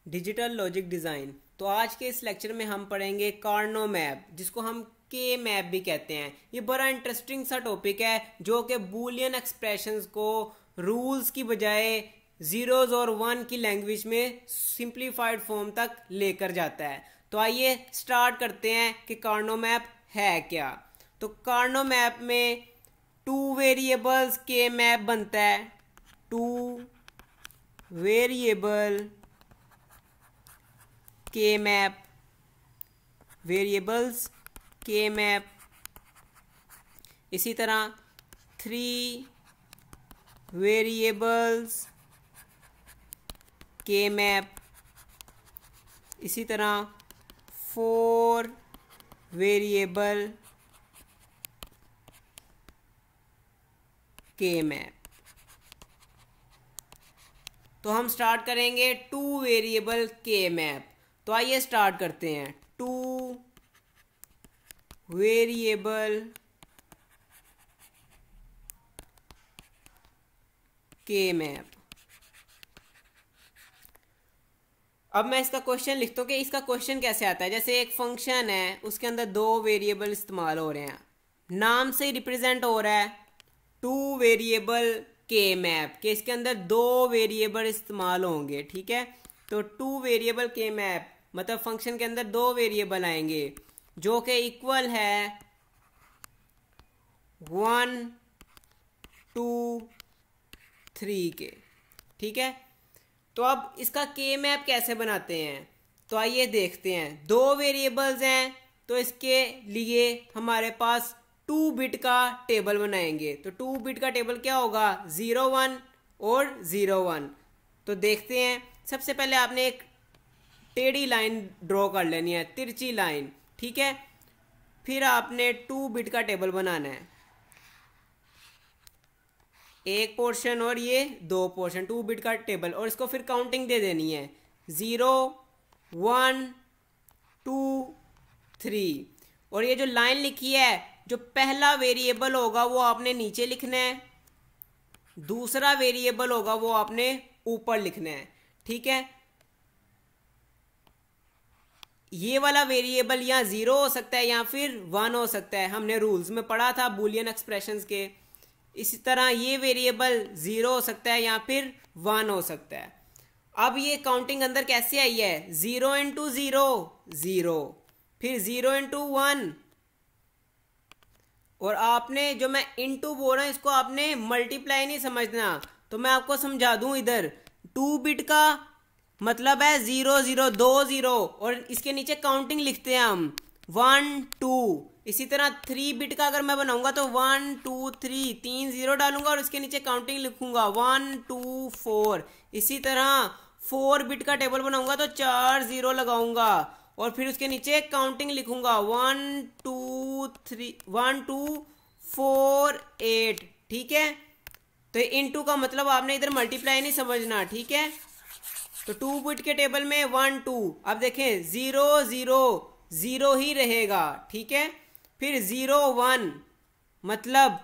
Digital logic design. तो आज के इस लेक्चर में हम पढ़ेंगे कार्नो मैप, जिसको हम के मैप भी कहते हैं। ये बड़ा इंटरेस्टिंग सा टॉपिक है जो कि बूलियन एक्सप्रेशंस को रूल्स की बजाय जीरोज और वन की लैंग्वेज में सिंप्लीफाइड फॉर्म तक लेकर जाता है। तो आइए स्टार्ट करते हैं कि कार्नो मैप है क्या। तो कार्नो मैप में टू वेरिएबल्स के मैप बनता है। टू वेरिएबल के मैप, वेरिएबल्स के मैप। इसी तरह थ्री वेरिएबल्स के मैप। इसी तरह फोर वेरिएबल के मैप। तो हम स्टार्ट करेंगे टू वेरिएबल के मैप। तो आइए स्टार्ट करते हैं। टू वेरिएबल के मैप। अब मैं इसका क्वेश्चन लिखता हूँ कि इसका क्वेश्चन कैसे आता है। जैसे एक फंक्शन है, उसके अंदर दो वेरिएबल इस्तेमाल हो रहे हैं, नाम से रिप्रेजेंट हो रहा है टू वेरिएबल के मैप के इसके अंदर दो वेरिएबल इस्तेमाल होंगे। ठीक है, तो टू वेरिएबल के मैप मतलब फंक्शन के अंदर दो वेरिएबल आएंगे जो कि इक्वल है 1 2 3 के। ठीक है, तो अब इसका के मैप कैसे बनाते हैं, तो आइए देखते हैं। दो वेरिएबल्स हैं तो इसके लिए हमारे पास 2 बिट का टेबल बनाएंगे। तो 2 बिट का टेबल क्या होगा, 0 1 और 0 1। तो देखते हैं। सबसे पहले आपने एक टेढ़ी लाइन ड्रॉ कर लेनी है, तिरछी लाइन। ठीक है, फिर आपने 2 बिट का टेबल बनाना है, एक पोर्शन और ये दो पोर्शन, 2 बिट का टेबल। और इसको फिर काउंटिंग दे देनी है 0 1 2 3। और ये जो लाइन लिखी है, जो पहला वेरिएबल होगा वो आपने नीचे लिखना है, दूसरा वेरिएबल होगा वो आपने ऊपर लिखना है। ठीक है, ये वाला वेरिएबल या 0 हो सकता है या फिर 1 हो सकता है, हमने रूल्स में पढ़ा था बूलियन एक्सप्रेशंस के। इसी तरह ये वेरिएबल 0 हो सकता है या फिर 1 हो सकता है। अब ये काउंटिंग अंदर कैसे आई है, 0 इंटू 0 0, फिर 0 इंटू 1। और आपने जो मैं इंटू बोल रहा हूं इसको आपने मल्टीप्लाई नहीं समझना, तो मैं आपको समझा दूं। इधर 2 बिट का मतलब है 0 0 2 0, और इसके नीचे काउंटिंग लिखते हैं हम 1 2। इसी तरह 3 बिट का अगर मैं बनाऊंगा तो 1 2 3, 3 0 डालूंगा और इसके नीचे काउंटिंग लिखूंगा 1 2 4। इसी तरह 4 बिट का टेबल बनाऊंगा तो 4 0 लगाऊंगा और फिर उसके नीचे काउंटिंग लिखूंगा 1 2 3 1 2 4 8। ठीक है, तो इनटू का मतलब आपने इधर मल्टीप्लाई नहीं समझना। ठीक है, तो 2 बिट के टेबल में 1 2। अब देखें 0 0 0 ही रहेगा। ठीक है, फिर 0 1 मतलब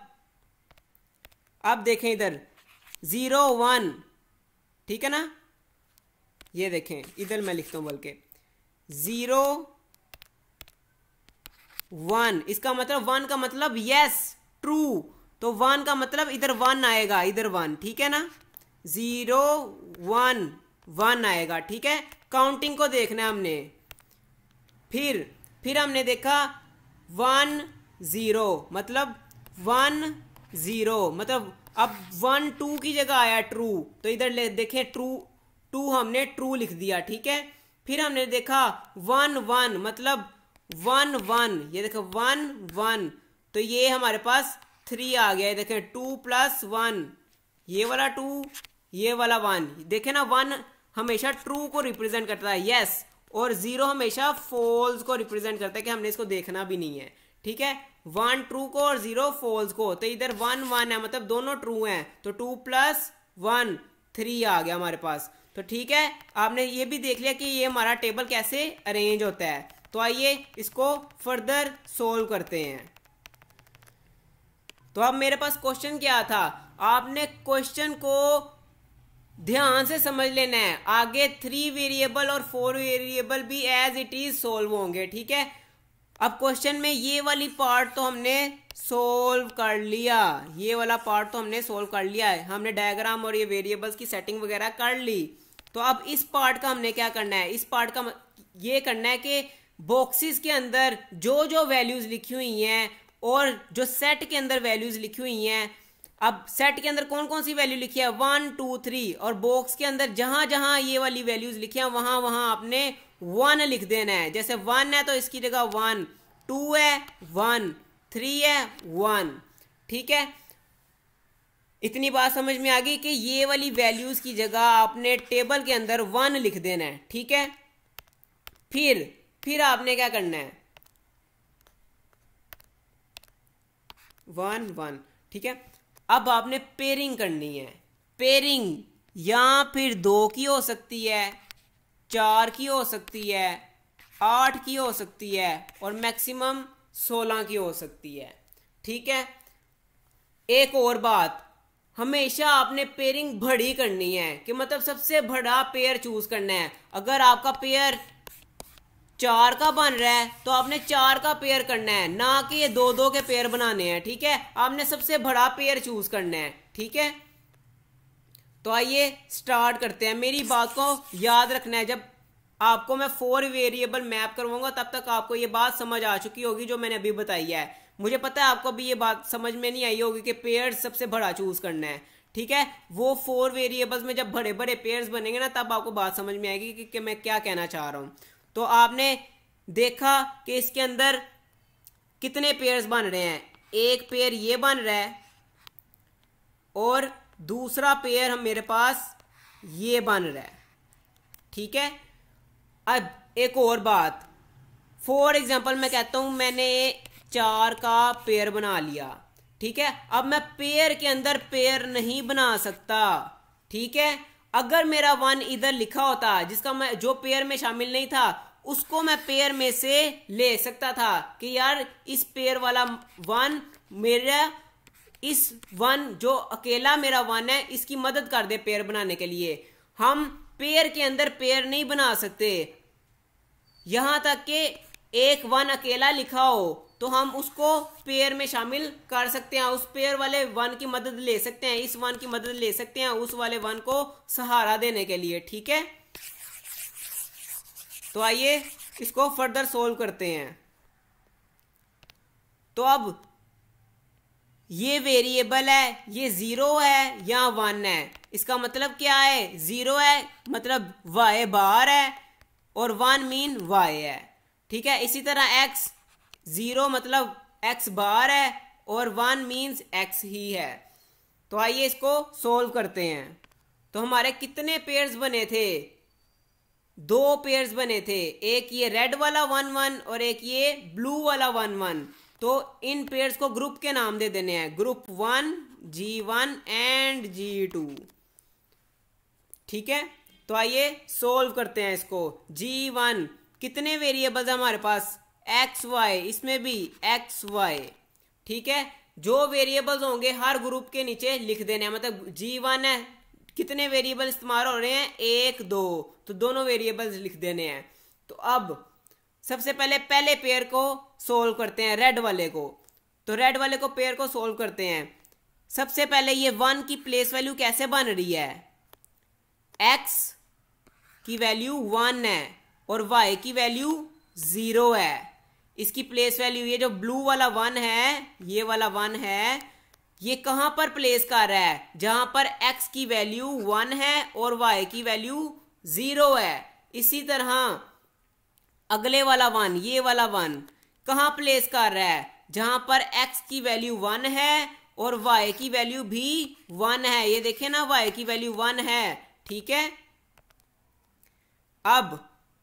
अब देखें इधर 0 1। ठीक है ना, ये देखें इधर मैं लिखता हूं बल्कि 0 1। इसका मतलब 1 का मतलब यस ट्रू, तो 1 का मतलब इधर 1 आएगा, इधर 1। ठीक है ना, 0 1 1 आएगा। ठीक है, काउंटिंग को देखना है हमने। फिर हमने देखा 1 0 मतलब 1 0 मतलब अब 1 2 की जगह आया ट्रू, तो इधर देखें ट्रू 2 हमने ट्रू लिख दिया। ठीक है, फिर हमने देखा 1 1 मतलब 1 1, ये देखो 1 1, तो ये हमारे पास 3 आ गया। देखें 2 + 1, ये वाला 2 ये वाला 1। देखें ना, 1 हमेशा ट्रू को रिप्रेजेंट करता है, यस, और 0 हमेशा फॉल्स को रिप्रेजेंट करता है कि हमने इसको देखना भी नहीं है। ठीक है, 1 ट्रू को और 0 फॉल्स को, तो इधर 1 1 है मतलब दोनों ट्रू हैं, तो 2 + 1 3 आ गया हमारे पास। तो ठीक है, आपने ये भी देख लिया कि ये हमारा टेबल कैसे अरेंज होता है। तो आइए इसको फर्दर सोल्व करते हैं। तो अब मेरे पास क्वेश्चन क्या था, आपने क्वेश्चन को ध्यान से समझ लेना है, आगे 3 वेरिएबल और 4 वेरिएबल भी एज इट इज सोल्व होंगे, ठीक है। अब क्वेश्चन में ये वाली पार्ट तो हमने सोल्व कर लिया, ये वाला पार्ट तो हमने सोल्व कर लिया है, हमने डायग्राम और ये वेरिएबल्स की सेटिंग वगैरह कर ली। तो अब इस पार्ट का हमने क्या करना है, इस पार्ट का ये करना है कि बॉक्सेस के अंदर जो जो वैल्यूज लिखी हुई हैं और जो सेट के अंदर वैल्यूज लिखी हुई हैं, अब सेट के अंदर कौन कौन सी वैल्यू लिखी है 1 2 3, और बॉक्स के अंदर जहां जहां ये वाली वैल्यूज लिखी है वहां वहां आपने 1 लिख देना है। जैसे 1 है तो इसकी जगह 1, 2 है 1, 3 है 1, ठीक है। इतनी बात समझ में आ गई कि ये वाली वैल्यूज की जगह आपने टेबल के अंदर 1 लिख देना है, ठीक है। फिर आपने क्या करना है 1 1, ठीक है। अब आपने पेयरिंग करनी है, पेयरिंग या फिर 2 की हो सकती है, 4 की हो सकती है, 8 की हो सकती है और मैक्सिमम 16 की हो सकती है, ठीक है। एक और बात, हमेशा आपने पेयरिंग बड़ी करनी है कि मतलब सबसे बड़ा पेयर चूज करना है। अगर आपका पेयर 4 का बन रहा है तो आपने 4 का पेयर करना है, ना कि ये 2 2 के पेयर बनाने हैं, ठीक है। आपने सबसे बड़ा पेयर चूज करना है, ठीक है। तो आइए स्टार्ट करते हैं। मेरी बात को याद रखना है, जब आपको मैं 4 वेरिएबल मैप करवाऊंगा तब तक आपको ये बात समझ आ चुकी होगी जो मैंने अभी बताई है। मुझे पता है आपको भी ये बात समझ में नहीं आई होगी कि पेयर सबसे बड़ा चूज करना है, ठीक है। वो 4 वेरिएबल्स में जब बड़े बड़े पेयर्स बनेंगे ना तब आपको बात समझ में आएगी कि मैं क्या कहना चाह रहा हूं। तो आपने देखा कि इसके अंदर कितने पेयर्स बन रहे हैं, एक पेयर ये बन रहा है और दूसरा पेयर हम मेरे पास ये बन रहा है, ठीक है। अब एक और बात, फॉर एग्जांपल मैं कहता हूं मैंने 4 का पेयर बना लिया, ठीक है। अब मैं पेयर के अंदर पेयर नहीं बना सकता, ठीक है। अगर मेरा 1 इधर लिखा होता जिसका मैं जो पेयर में शामिल नहीं था उसको मैं पेयर में से ले सकता था कि यार इस पेयर वाला 1 मेरा, इस 1 जो अकेला मेरा 1 है इसकी मदद कर दे पेयर बनाने के लिए। हम पेयर के अंदर पेयर नहीं बना सकते, यहां तक कि एक 1 अकेला लिखा हो तो हम उसको पेयर में शामिल कर सकते हैं, उस पेयर वाले 1 की मदद ले सकते हैं, इस 1 की मदद ले सकते हैं उस वाले 1 को सहारा देने के लिए, ठीक है। तो आइए इसको फर्दर सोल्व करते हैं। तो अब ये वेरिएबल है, ये 0 है या 1 है, इसका मतलब क्या है, 0 है मतलब y बार है और 1 मीन y है, ठीक है। इसी तरह x 0 मतलब x बार है और 1 मीन्स x ही है। तो आइए इसको सोल्व करते हैं। तो हमारे कितने पेयर्स बने थे, 2 पेयर्स बने थे, एक ये रेड वाला 1 1 और एक ये ब्लू वाला 1 1। तो इन पेयर्स को ग्रुप के नाम दे देने हैं, ग्रुप 1 G1 एंड G2, ठीक है। तो आइए सोल्व करते हैं इसको। G1 कितने वेरिएबल्स है हमारे पास, एक्स वाई, इसमें भी एक्स वाई, ठीक है। जो वेरिएबल्स होंगे हर ग्रुप के नीचे लिख देने हैं, मतलब G1 है, कितने वेरिएबल इस्तेमाल हो रहे हैं 1 2, तो दोनों वेरिएबल्स लिख देने हैं। तो अब सबसे पहले पेयर को सोल्व करते हैं, रेड वाले को। तो रेड वाले को पेयर को सोल्व करते हैं। सबसे पहले ये 1 की प्लेस वैल्यू कैसे बन रही है, x की वैल्यू 1 है और y की वैल्यू 0 है। इसकी प्लेस वैल्यू ये जो ब्लू वाला 1 है, ये वाला 1 है, ये कहां पर प्लेस कर रहा है, जहां पर x की वैल्यू 1 है और y की वैल्यू 0 है। इसी तरह अगले वाला 1, ये वाला 1 कहां प्लेस कर रहा है, जहां पर x की वैल्यू 1 है और y की वैल्यू भी 1 है। ये देखें ना, y की वैल्यू 1 है, ठीक है। अब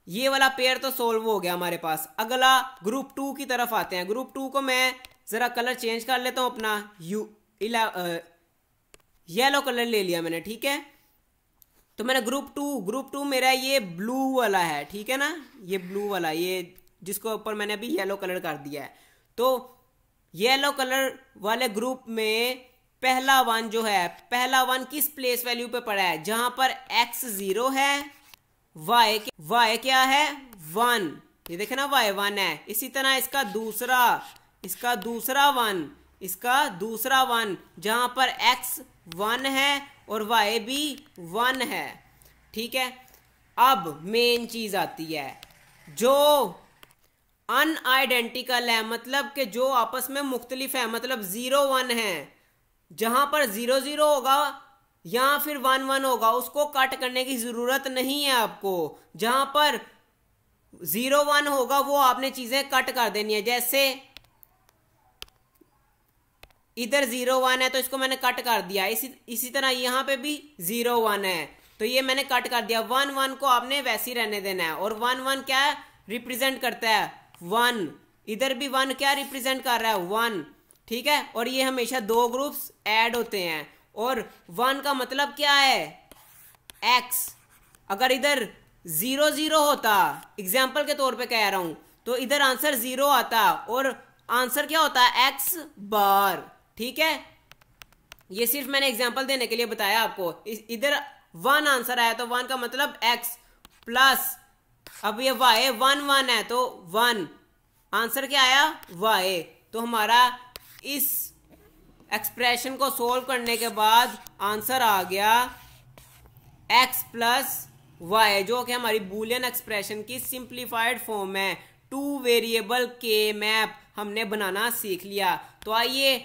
ये वाला पेयर तो सोल्व हो गया हमारे पास। अगला ग्रुप 2 की तरफ आते हैं। ग्रुप 2 को मैं जरा कलर चेंज कर लेता हूं अपना, येलो कलर ले लिया मैंने, ठीक है। तो मैंने ग्रुप टू मेरा ये ब्लू वाला है, ठीक है ना, ये ब्लू वाला, ये जिसको ऊपर मैंने अभी येलो कलर कर दिया है। तो येलो कलर वाले ग्रुप में पहला वन जो है, पहला वन किस प्लेस वैल्यू पे पड़ा है, जहां पर x 0 है, y क्या है 1, ये देखे ना y 1 है। इसी तरह इसका दूसरा वन जहां पर x 1 है और y भी 1 है, ठीक है। अब मेन चीज आती है, जो अनआइडेंटिकल है, मतलब कि जो आपस में मुख्तलिफ है, मतलब 0 1 है, जहां पर 0 0 होगा या फिर 1 1 होगा, उसको कट करने की जरूरत नहीं है आपको। जहां पर 0 1 होगा वो आपने चीजें कट कर देनी है। जैसे इधर 0 1 है तो इसको मैंने कट कर दिया, इसी तरह यहां पे भी 0 1 है तो ये मैंने कट कर दिया। 1 1 को आपने वैसे ही रहने देना है। और 1 1 क्या रिप्रेजेंट करता है 1, इधर भी 1 क्या रिप्रेजेंट कर रहा है 1, ठीक है। और ये हमेशा दो ग्रुप्स ऐड होते हैं। और 1 का मतलब क्या है x। अगर इधर 0 0 होता, एग्जाम्पल के तौर पे कह रहा हूं, तो इधर आंसर 0 आता और आंसर क्या होता है x बार, ठीक है। ये सिर्फ मैंने एग्जाम्पल देने के लिए बताया आपको। इधर 1 आंसर आया तो 1 का मतलब x प्लस, अब ये y 1 1 है तो 1, आंसर क्या आया y। तो हमारा इस एक्सप्रेशन को सोल्व करने के बाद आंसर आ गया x प्लस y, जो कि हमारी बूलियन एक्सप्रेशन की सिंप्लीफाइड फॉर्म है। 2 वेरिएबल के मैप हमने बनाना सीख लिया। तो आइए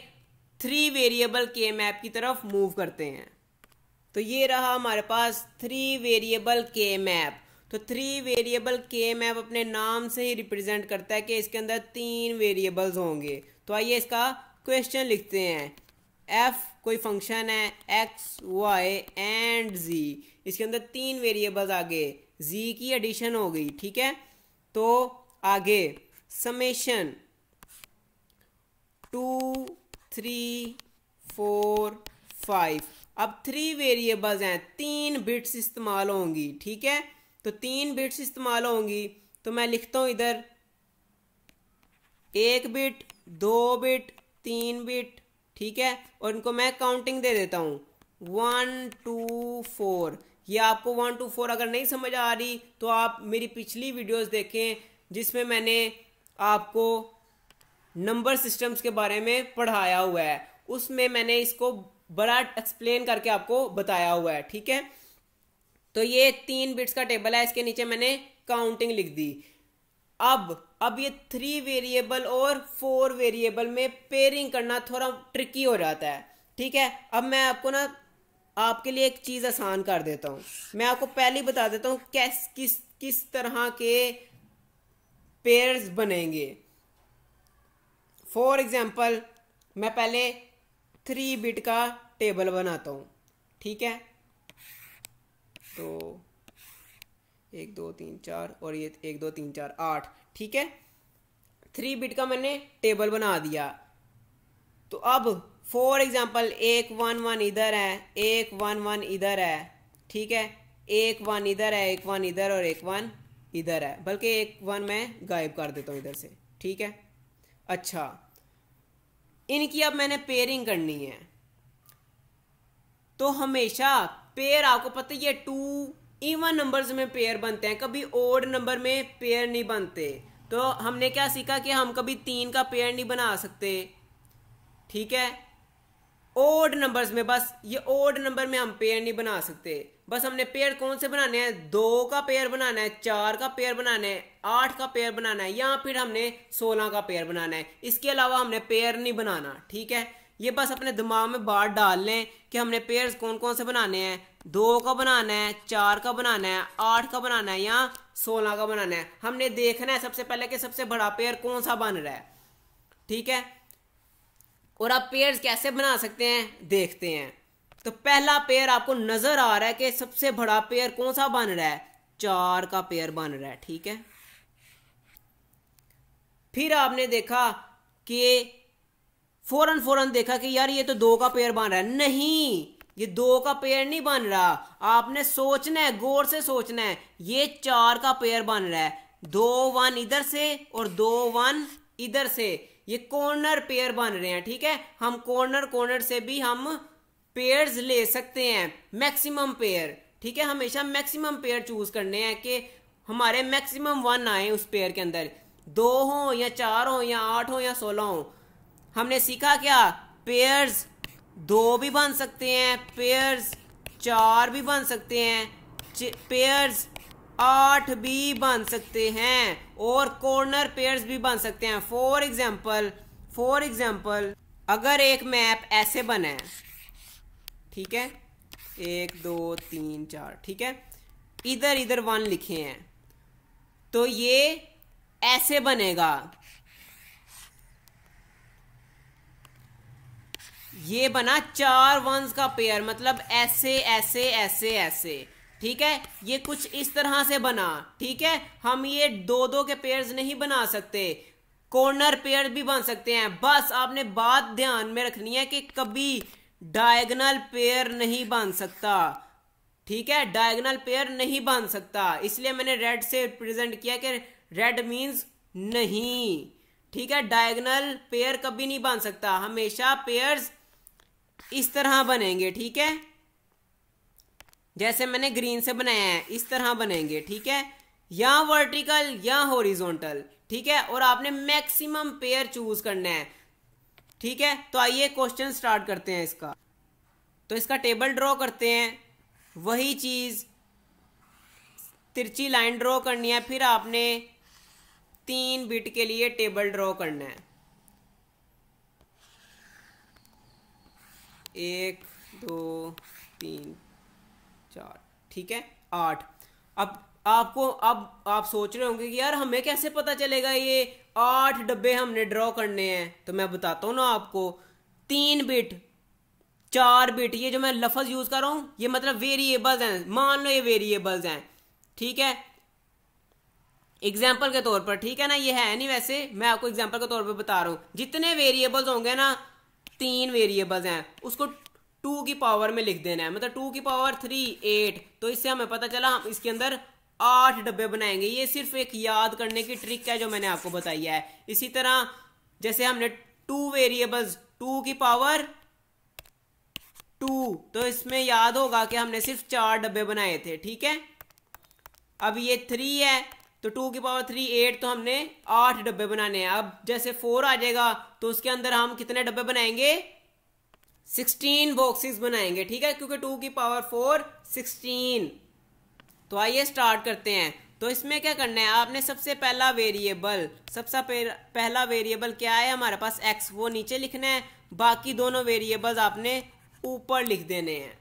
3 वेरिएबल के मैप की तरफ मूव करते हैं। तो ये रहा हमारे पास 3 वेरिएबल के मैप। तो 3 वेरिएबल के मैप अपने नाम से ही रिप्रेजेंट करता है कि इसके अंदर 3 वेरिएबल्स होंगे। तो आइए इसका क्वेश्चन लिखते हैं। f कोई फंक्शन है x y एंड z, इसके अंदर 3 वेरिएबल्स आ गए, z की एडिशन हो गई, ठीक है। तो आगे समेशन 2 3 4 5, अब 3 वेरिएबल्स हैं, 3 बिट्स इस्तेमाल होंगी, ठीक है। तो 3 बिट्स इस्तेमाल होंगी तो मैं लिखता हूं इधर 1 बिट 2 बिट 3 बिट, ठीक है। और इनको मैं काउंटिंग दे देता हूं 1 2 4। ये आपको 1 2 4 अगर नहीं समझ आ रही तो आप मेरी पिछली वीडियोस देखें जिसमें मैंने आपको नंबर सिस्टम्स के बारे में पढ़ाया हुआ है, उसमें मैंने इसको बड़ा एक्सप्लेन करके आपको बताया हुआ है, ठीक है। तो ये 3 बिट्स का टेबल है, इसके नीचे मैंने काउंटिंग लिख दी। अब ये 3 वेरिएबल और 4 वेरिएबल में पेयरिंग करना थोड़ा ट्रिकी हो जाता है, ठीक है। अब मैं आपको ना आपके लिए एक चीज आसान कर देता हूं। मैं आपको पहले ही बता देता हूं किस तरह के पेयर्स बनेंगे। फॉर एग्जाम्पल मैं पहले 3 बिट का टेबल बनाता हूं, ठीक है। तो 1 2 3 4 और ये 1 2 3 4 8, ठीक है। 3 बिट का मैंने टेबल बना दिया। तो अब फॉर एग्जाम्पल 1 1 1 इधर है, 1 1 1 इधर है, ठीक है। 1 1 इधर है, 1 1 इधर और 1 1 इधर है, बल्कि 1 1 मैं गायब कर देता हूं इधर से, ठीक है। अच्छा, इनकी अब मैंने पेयरिंग करनी है। तो हमेशा पेयर आपको पता है ये 2 इवन नंबर्स में पेयर बनते हैं, कभी ओड नंबर में पेयर नहीं बनते। तो हमने क्या सीखा कि हम कभी 3 का पेयर नहीं बना सकते, ठीक है। ओड नंबर्स में, बस ये ओड नंबर में हम पेयर नहीं बना सकते। बस हमने पेयर कौन से बनाने हैं, 2 का पेयर बनाना है, 4 का पेयर बनाना है, 8 का पेयर बनाना है, या फिर हमने 16 का पेयर बनाना है। इसके अलावा हमने पेयर नहीं बनाना, ठीक है। ये बस अपने दिमाग में बात डाल लें कि हमने पेयर्स कौन कौन से बनाने हैं, 2 का बनाना है, 4 का बनाना है, 8 का बनाना है या 16 का बनाना है। हमने देखना है सबसे पहले कि सबसे बड़ा पेयर कौन सा बन रहा है, ठीक है। और आप पेयर्स कैसे बना सकते हैं देखते हैं। तो पहला पेयर आपको नजर आ रहा है कि सबसे बड़ा पेयर कौन सा बन रहा है, 4 का पेयर बन रहा है, ठीक है। फिर आपने देखा कि फौरन देखा कि यार ये तो 2 का पेयर बन रहा है, नहीं, ये 2 का पेयर नहीं बन रहा। आपने सोचना है, गौर से सोचना है, ये 4 का पेयर बन रहा है। 2 1 इधर से और 2 1 इधर से, ये कॉर्नर पेयर बन रहे हैं, ठीक है। हम कॉर्नर से भी हम पेयर्स ले सकते हैं, मैक्सिमम पेयर, ठीक है। हमेशा मैक्सिमम पेयर चूज करने हैं कि हमारे मैक्सिमम 1 आए उस पेयर के अंदर, 2 हो या 4 हो या 8 हो या 16 हो। हमने सीखा क्या, पेयर्स 2 भी बन सकते हैं, पेयर्स 4 भी बन सकते हैं, पेयर्स 8 भी बन सकते हैं, और कॉर्नर पेयर्स भी बन सकते हैं। फॉर एग्जाम्पल अगर एक मैप ऐसे बना है, ठीक है, 1 2 3 4, ठीक है, इधर 1 लिखे हैं, तो ये ऐसे बनेगा, ये बना 4 1s का पेयर, मतलब ऐसे ऐसे ऐसे ऐसे, ठीक है। ये कुछ इस तरह से बना, ठीक है। हम ये 2 के पेयर्स नहीं बना सकते, कॉर्नर पेयर भी बन सकते हैं। बस आपने बात ध्यान में रखनी है कि कभी डायगोनल पेयर नहीं बन सकता, ठीक है, डायगोनल पेयर नहीं बन सकता। इसलिए मैंने रेड से रिप्रेजेंट किया कि रेड मींस नहीं, ठीक है। डायगोनल पेयर कभी नहीं बन सकता, हमेशा पेयर्स इस तरह बनेंगे, ठीक है, जैसे मैंने ग्रीन से बनाया है इस तरह बनेंगे, ठीक है, या वर्टिकल या हॉरिजॉन्टल, ठीक है। और आपने मैक्सिमम पेयर चूज करना है, ठीक है। तो आइए क्वेश्चन स्टार्ट करते हैं इसका। तो इसका टेबल ड्रॉ करते हैं, वही चीज तिरछी लाइन ड्रॉ करनी है, फिर आपने 3 बिट के लिए टेबल ड्रॉ करना है, 1 2 3 4, ठीक है, 8। अब आप सोच रहे होंगे कि यार हमें कैसे पता चलेगा ये 8 डब्बे हमने ड्रॉ करने हैं। तो मैं बताता हूं ना आपको, 3 बिट 4 बिट, ये जो मैं लफ्ज यूज कर रहा हूं ये मतलब वेरिएबल्स हैं, मान लो ये वेरिएबल्स हैं, ठीक है, एग्जाम्पल के तौर पर, ठीक है ना, ये है नहीं, वैसे मैं आपको एग्जाम्पल के तौर पर बता रहा हूं। जितने वेरिएबल्स होंगे ना, 3 वेरिएबल्स हैं, उसको 2 की पावर में लिख देना है, मतलब 2 की पावर 3 8। तो इससे हमें पता चला हम इसके अंदर 8 डब्बे बनाएंगे। ये सिर्फ एक याद करने की ट्रिक है जो मैंने आपको बताई है। इसी तरह जैसे हमने 2 वेरिएबल्स, 2 की पावर 2, तो इसमें याद होगा कि हमने सिर्फ 4 डब्बे बनाए थे, ठीक है। अब ये 3 है, तो 2 की पावर 3 8, तो हमने 8 डब्बे बनाने हैं। अब जैसे 4 आ जाएगा तो उसके अंदर हम कितने डब्बे बनाएंगे, 16 बॉक्सेस बनाएंगे, ठीक है, क्योंकि 2 की पावर 4 16। तो आइए स्टार्ट करते हैं। तो इसमें क्या करना है, आपने सबसे पहला वेरिएबल क्या है हमारे पास, x, वो नीचे लिखना है, बाकी दोनों वेरिएबल्स आपने ऊपर लिख देने हैं,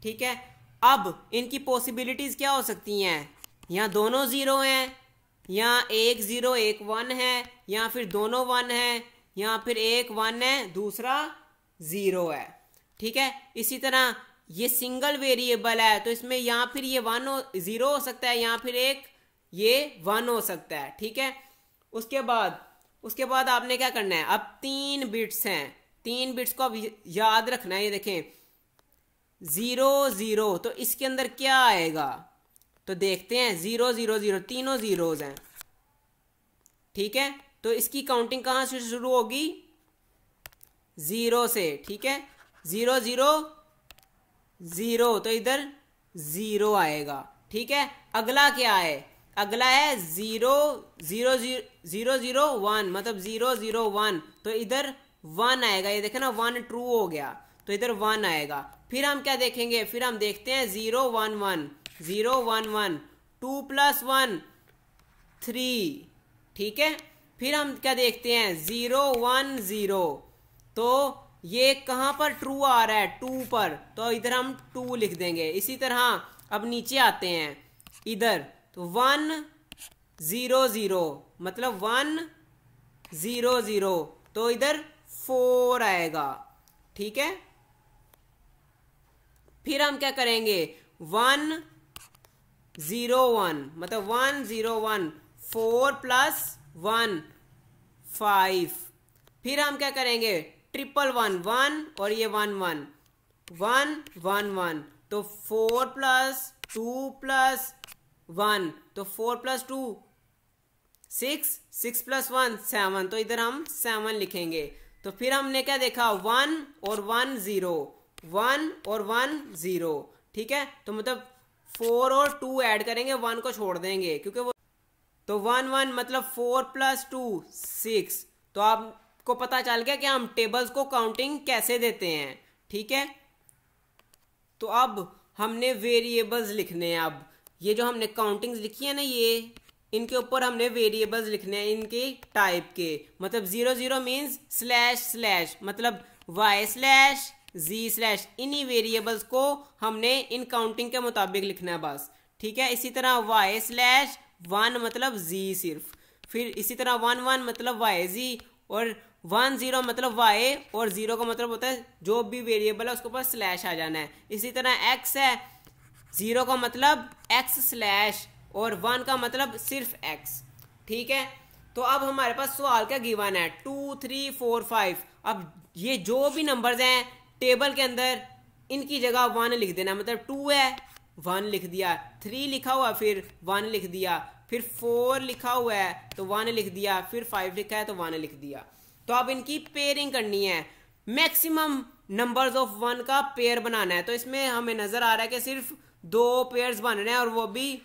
ठीक है। अब इनकी पॉसिबिलिटीज क्या हो सकती हैं, यहाँ दोनों 0 हैं, यहाँ एक 0 एक 1 है, या फिर दोनों 1 है, यहाँ फिर एक 1 है दूसरा 0 है, ठीक है। इसी तरह ये सिंगल वेरिएबल है, तो इसमें यहाँ फिर ये 0 हो सकता है, यहाँ फिर एक ये 1 हो सकता है, ठीक है। उसके बाद आपने क्या करना है, अब 3 बिट्स हैं, 3 बिट्स को अब याद रखना है। ये देखें 0 0, तो इसके अंदर क्या आएगा, तो देखते हैं 0 0 0, तीनों जीरोज हैं, ठीक है। तो इसकी काउंटिंग कहां से शुरू होगी, 0 से, ठीक है, 0 0 0, तो इधर 0 आएगा, ठीक है। अगला क्या है, अगला है 0 0 0 0 1, मतलब 0 0 1, तो इधर 1 आएगा। ये देखे ना 1 ट्रू हो गया, तो इधर 1 आएगा। फिर हम क्या देखेंगे, फिर हम देखते हैं 0 1 1 0 1 1, 2 + 1 3, ठीक है। फिर हम क्या देखते हैं 0 1 0, तो ये कहां पर ट्रू आ रहा है, 2 पर, तो इधर हम 2 लिख देंगे। इसी तरह अब नीचे आते हैं इधर, तो 1 0 0, मतलब 1 0 0, तो इधर 4 आएगा, ठीक है। फिर हम क्या करेंगे 1 0 1, मतलब 1 0 1, 4 + 1 5। फिर हम क्या करेंगे 1 1 1 और ये 1 1 1 1 1, तो 4 + 2 + 1, तो 4 + 2 6, 6 + 1 7, तो इधर हम 7 लिखेंगे। तो फिर हमने क्या देखा, 1 और 1 0, 1 और 1 0, ठीक है। तो मतलब 4 और 2 ऐड करेंगे, 1 को छोड़ देंगे क्योंकि वो, तो 1 1 मतलब 4 + 2 6। तो आपको पता चल गया कि हम टेबल्स को काउंटिंग कैसे देते हैं, ठीक है। तो अब हमने वेरिएबल्स लिखने हैं। अब ये जो हमने काउंटिंग्स लिखी है ना, ये इनके ऊपर हमने वेरिएबल्स लिखने हैं इनके टाइप के। मतलब 0 0 मीन्स // मतलब y/z/, इन्हीं वेरिएबल्स को हमने इन काउंटिंग के मुताबिक लिखना है बस, ठीक है। इसी तरह y/1 मतलब z सिर्फ, फिर इसी तरह 1 1 मतलब yz, और 1 0 मतलब y, और 0 का मतलब होता है जो भी वेरिएबल है उसके ऊपर स्लैश आ जाना है। इसी तरह x है, 0 का मतलब x/, और 1 का मतलब सिर्फ x, ठीक है। तो अब हमारे पास सवाल क्या गिवन है, 2 3 4 5। अब ये जो भी नंबर्स हैं टेबल के अंदर, इनकी जगह 1 लिख देना। मतलब 2 है, 1 लिख दिया, 3 लिखा हुआ फिर 1 लिख दिया, फिर 4 लिखा हुआ है तो 1 लिख दिया, फिर 5 लिखा है तो 1 लिख दिया। तो अब इनकी पेयरिंग करनी है, मैक्सिमम नंबर्स ऑफ 1 का पेयर बनाना है। तो इसमें हमें नजर आ रहा है कि सिर्फ 2 पेयर्स बन रहे हैं, और वो भी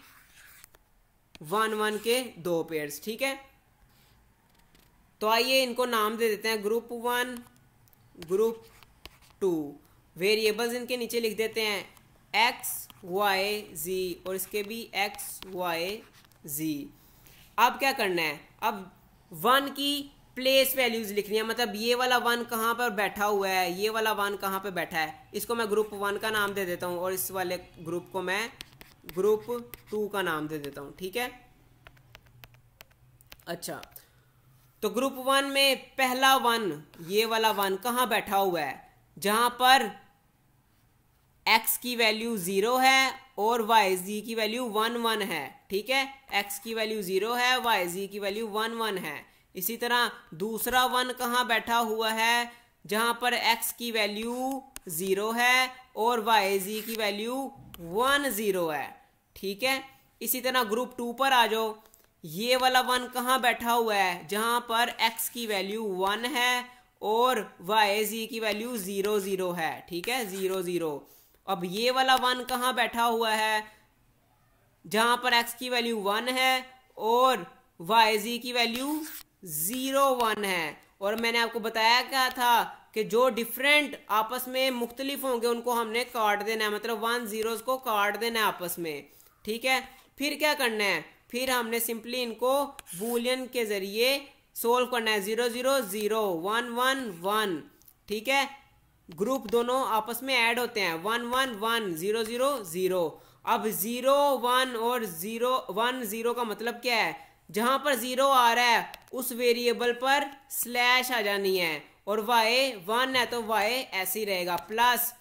1 1 के 2 पेयर्स, ठीक है। तो आइए इनको नाम दे देते हैं, ग्रुप 1, ग्रुप 2। वेरिएबल्स इनके नीचे लिख देते हैं x y z, और इसके भी x y z। अब क्या करना है, अब 1 की प्लेस वैल्यूज लिखनी है। मतलब ये वाला 1 कहाँ पर बैठा हुआ है, ये वाला 1 कहाँ पर बैठा है, इसको मैं ग्रुप 1 का नाम दे देता हूँ, और इस वाले ग्रुप को मैं ग्रुप 2 का नाम दे देता हूँ, ठीक है। अच्छा, तो ग्रुप 1 में पहला 1, ये वाला 1 कहाँ बैठा हुआ है, जहां पर x की वैल्यू 0 है और yz की वैल्यू 1 1 है, ठीक है। x की वैल्यू 0 है, yz की वैल्यू 1 1 है। इसी तरह दूसरा 1 कहाँ बैठा हुआ है, जहां पर x की वैल्यू 0 है और yz की वैल्यू 1 0 है, ठीक है। इसी तरह ग्रुप 2 पर आ जाओ, ये वाला 1 कहाँ बैठा हुआ है, जहां पर x की वैल्यू 1 है और yz की वैल्यू 0 0 है, ठीक है, 0 0। अब ये वाला 1 कहाँ बैठा हुआ है, जहां पर x की वैल्यू 1 है और yz की वैल्यू 0 1 है। और मैंने आपको बताया क्या था कि जो डिफरेंट आपस में मुख्तलिफ होंगे उनको हमने काट देना है, मतलब 1 0 को काट देना है आपस में, ठीक है। फिर क्या करना है, फिर हमने सिंपली इनको बूलियन के जरिए सोल्व करना है, 0 0 0 1 1 1, ठीक है। ग्रुप दोनों आपस में ऐड होते हैं, 1 1 1 0 0 0। अब 0 1 और 0 1 0 का मतलब क्या है, जहां पर 0 आ रहा है उस वेरिएबल पर स्लैश आ जानी है, और y 1 है तो y ऐसे ही रहेगा, प्लस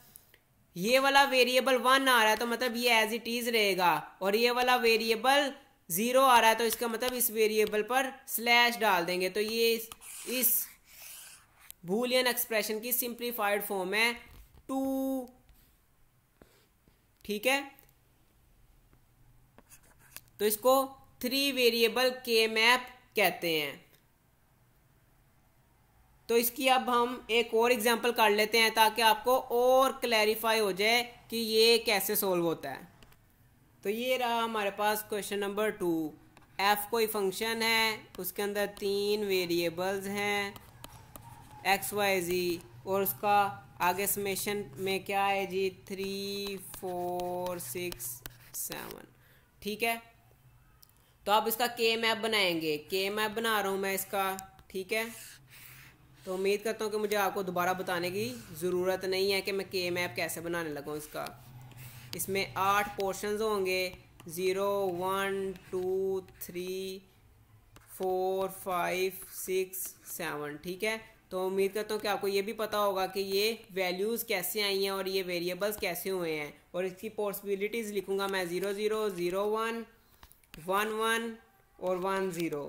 ये वाला वेरिएबल 1 आ रहा है तो मतलब ये एज इट इज रहेगा, और ये वाला वेरिएबल 0 आ रहा है तो इसका मतलब इस वेरिएबल पर स्लैश डाल देंगे। तो ये इस बूलियन एक्सप्रेशन की सिंप्लीफाइड फॉर्म है 2, ठीक है। तो इसको 3 वेरिएबल के मैप कहते हैं। तो इसकी अब हम एक और एग्जांपल कर लेते हैं ताकि आपको और क्लैरिफाई हो जाए कि ये कैसे सोल्व होता है। तो ये रहा हमारे पास क्वेश्चन नंबर 2। f कोई फंक्शन है, उसके अंदर 3 वेरिएबल्स हैं x y z, और उसका आगे समेशन में क्या है जी, 3 4 6 7, ठीक है। तो अब इसका के मैप बनाएंगे, के मैप बना रहा हूँ मैं इसका, ठीक है। तो उम्मीद करता हूँ कि मुझे आपको दोबारा बताने की ज़रूरत नहीं है कि मैं के मैप कैसे बनाने लगा हूँ इसका। इसमें 8 पोर्शंस होंगे, 0 1 2 3 4 5 6 7, ठीक है। तो उम्मीद करता हूँ कि आपको ये भी पता होगा कि ये वैल्यूज़ कैसे आई हैं और ये वेरिएबल्स कैसे हुए हैं। और इसकी पॉसिबिलिटीज़ लिखूँगा मैं, 0 0 0 1 1 1 और 1 0,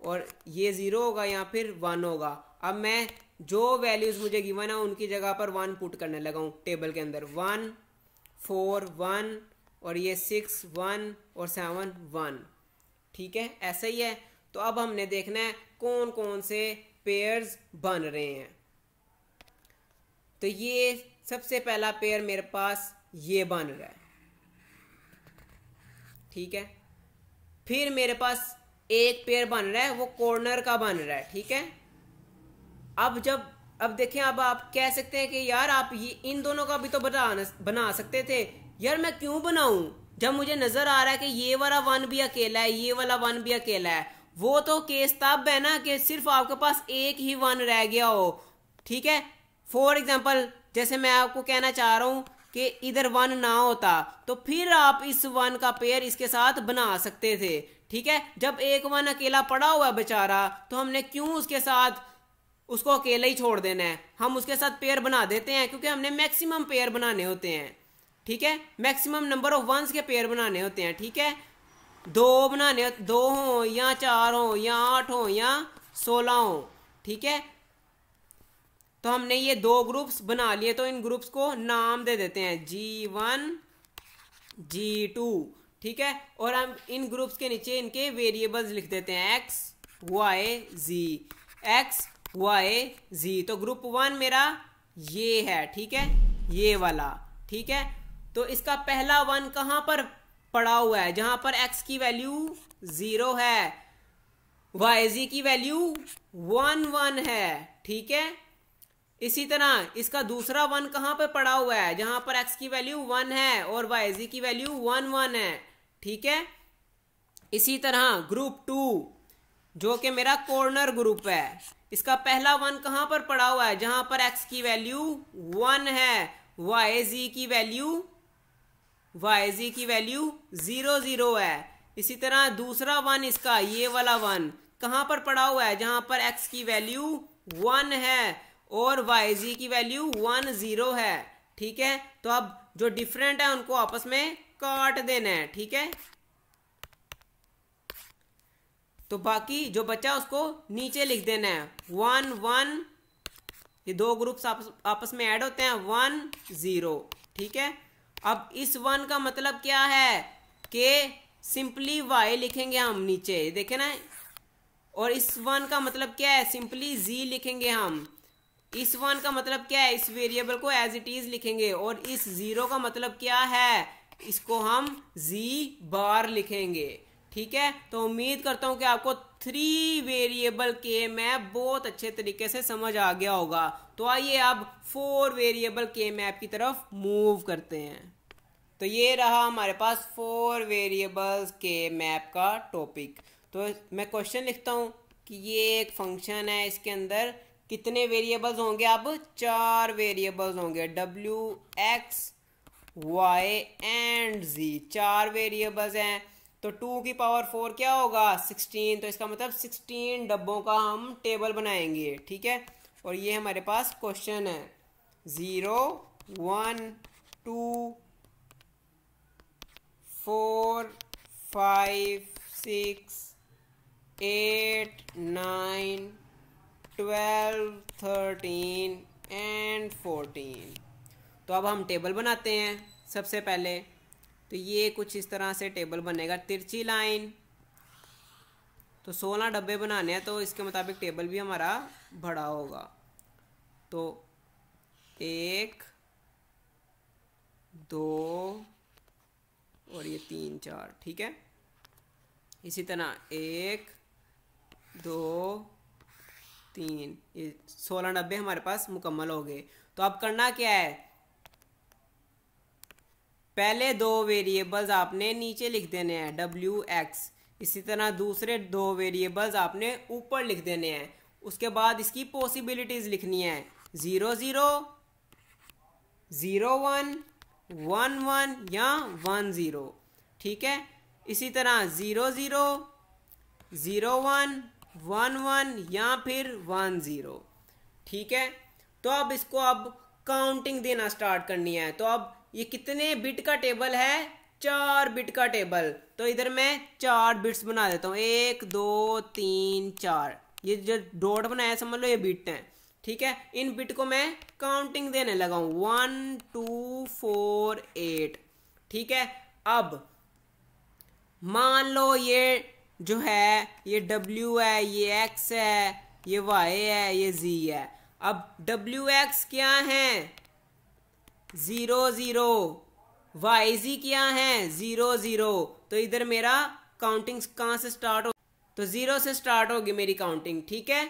और ये 0 होगा या फिर 1 होगा। अब मैं जो वैल्यूज़ मुझे गिवन है उनकी जगह पर 1 पुट करने लगा हूँ टेबल के अंदर, 1 4 1 और ये 6 1 और 7 1, ठीक है, ऐसा ही है। तो अब हमने देखना है कौन कौन से पेयर्स बन रहे हैं। तो ये सबसे पहला पेयर मेरे पास ये बन रहा है, ठीक है। फिर मेरे पास एक पेयर बन रहा है, वो कॉर्नर का बन रहा है, ठीक है। अब देखें, अब आप कह सकते हैं कि यार आप ये इन दोनों का भी तो बना सकते थे। यार मैं क्यों बनाऊं जब मुझे नजर आ रहा है कि ये वाला वन भी अकेला है, ये वाला वन भी अकेला है। वो तो केस तब है ना कि सिर्फ आपके पास एक ही वन रह गया हो, ठीक है। फॉर एग्जाम्पल जैसे मैं आपको कहना चाह रहा हूं कि इधर वन ना होता तो फिर आप इस वन का पेयर इसके साथ बना सकते थे, ठीक है। जब एक वन अकेला पड़ा हुआ है बेचारा, तो हमने क्यों उसके साथ उसको अकेला ही छोड़ देना है, हम उसके साथ पेयर बना देते हैं, क्योंकि हमने मैक्सिमम पेयर बनाने होते हैं, ठीक है। मैक्सिमम नंबर ऑफ वंस के पेयर बनाने होते हैं, ठीक है। दो हो या 4 हो या 8 हो या 16 हो, ठीक है। तो हमने ये 2 ग्रुप्स बना लिए, तो इन ग्रुप्स को नाम दे देते हैं G1 G2, ठीक है। और हम इन ग्रुप्स के नीचे इनके वेरिएबल्स लिख देते हैं X Y Z, X Y Z। तो ग्रुप 1 मेरा ये है, ठीक है, ये वाला, ठीक है। तो इसका पहला वन कहां पर पड़ा हुआ है, जहां पर x की वैल्यू 0 है, yz की वैल्यू 1 1 है, ठीक है। इसी तरह इसका दूसरा वन कहां पर पड़ा हुआ है, जहां पर x की वैल्यू 1 है और yz की वैल्यू 1 1 है, ठीक है। इसी तरह ग्रुप 2 जो कि मेरा कॉर्नर ग्रुप है, इसका पहला वन कहां पर पड़ा हुआ है, जहां पर x की वैल्यू 1 है, yz की वैल्यू 0 0 है। इसी तरह दूसरा वन इसका ये वाला वन कहां पर पड़ा हुआ है, जहां पर x की वैल्यू 1 है और yz की वैल्यू 1 0 है, ठीक है। तो अब जो डिफरेंट है उनको आपस में काट देना है, ठीक है। तो बाकी जो बचा उसको नीचे लिख देना है 1 1, ये 2 ग्रुप्स आपस में ऐड होते हैं 1 0, ठीक है। अब इस वन का मतलब क्या है कि सिंपली y लिखेंगे हम नीचे, देखे ना। और इस वन का मतलब क्या है, सिंपली z लिखेंगे हम। इस वन का मतलब क्या है, इस वेरिएबल को एज इट इज लिखेंगे। और इस 0 का मतलब क्या है, इसको हम z बार लिखेंगे, ठीक है। तो उम्मीद करता हूं कि आपको 3 वेरिएबल के मैप बहुत अच्छे तरीके से समझ आ गया होगा। तो आइए अब 4 वेरिएबल के मैप की तरफ मूव करते हैं। तो ये रहा हमारे पास 4 वेरिएबल्स के मैप का टॉपिक। तो मैं क्वेश्चन लिखता हूं कि ये एक फंक्शन है, इसके अंदर कितने वेरिएबल्स होंगे, अब 4 वेरिएबल्स होंगे, w x y and z, 4 variables हैं। तो 2 की पावर 4 क्या होगा, 16। तो इसका मतलब 16 डब्बों का हम टेबल बनाएंगे, ठीक है। और ये हमारे पास क्वेश्चन है 0 1 2 4 5 6 8 9 12 13 एंड 14। तो अब हम टेबल बनाते हैं सबसे पहले। तो ये कुछ इस तरह से टेबल बनेगा, तिरछी लाइन। तो 16 डब्बे बनाने हैं, तो इसके मुताबिक टेबल भी हमारा बड़ा होगा। तो 1 2 और ये 3 4, ठीक है। इसी तरह 1 2 3, ये 16 डब्बे हमारे पास मुकम्मल हो गए। तो अब करना क्या है, पहले 2 वेरिएबल्स आपने नीचे लिख देने हैं w x। इसी तरह दूसरे 2 वेरिएबल्स आपने ऊपर लिख देने हैं। उसके बाद इसकी पॉसिबिलिटीज लिखनी है 0 0 0 1 1 1 या 1 0, ठीक है। इसी तरह 0 0 0 1 1 1 या फिर 1 0, ठीक है। तो अब इसको अब काउंटिंग देना स्टार्ट करनी है। तो अब ये कितने बिट का टेबल है, 4 बिट का टेबल। तो इधर मैं 4 बिट्स बना देता हूँ, 1 2 3 4। ये जो डॉट बनाया समझ लो ये बिट है, ठीक है। इन बिट को मैं काउंटिंग देने लगा हूँ 1 2 4 8, ठीक है। अब मान लो ये जो है ये W है, ये X है, ये Y है, ये Z है। अब WX क्या है 0 0, YZ क्या है 0 0। तो इधर मेरा काउंटिंग कहाँ से स्टार्ट हो, तो 0 से स्टार्ट होगी मेरी काउंटिंग, ठीक है।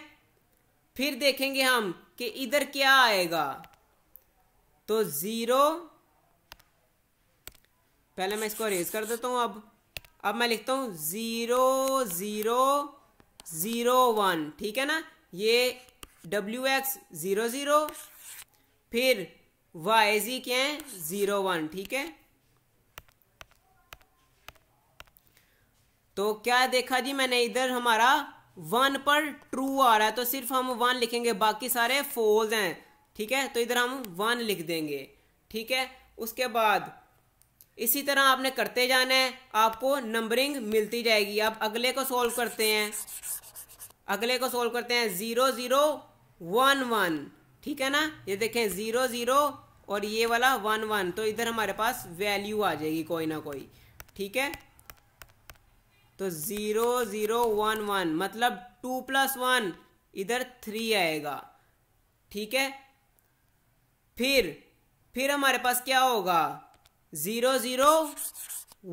फिर देखेंगे हम कि इधर क्या आएगा, तो 0, पहले मैं इसको अरेज कर देता हूं। अब मैं लिखता हूं 0 0 0 1, ठीक है ना। ये WX 0 0, फिर YZ क्या है 0 1, ठीक है। तो क्या देखा जी मैंने, इधर हमारा 1 पर ट्रू आ रहा है तो सिर्फ हम 1 लिखेंगे, बाकी सारे फॉल्स हैं, ठीक है। तो इधर हम 1 लिख देंगे, ठीक है। उसके बाद इसी तरह आपने करते जाना है, आपको नंबरिंग मिलती जाएगी। अब अगले को सॉल्व करते हैं, 0 0 1 1, ठीक है ना। ये देखें 0 0 और ये वाला 1 1, तो इधर हमारे पास वैल्यू आ जाएगी कोई ना कोई, ठीक है। तो 0 0 1 1 मतलब 2 + 1 इधर 3 आएगा, ठीक है। फिर हमारे पास क्या होगा 0 0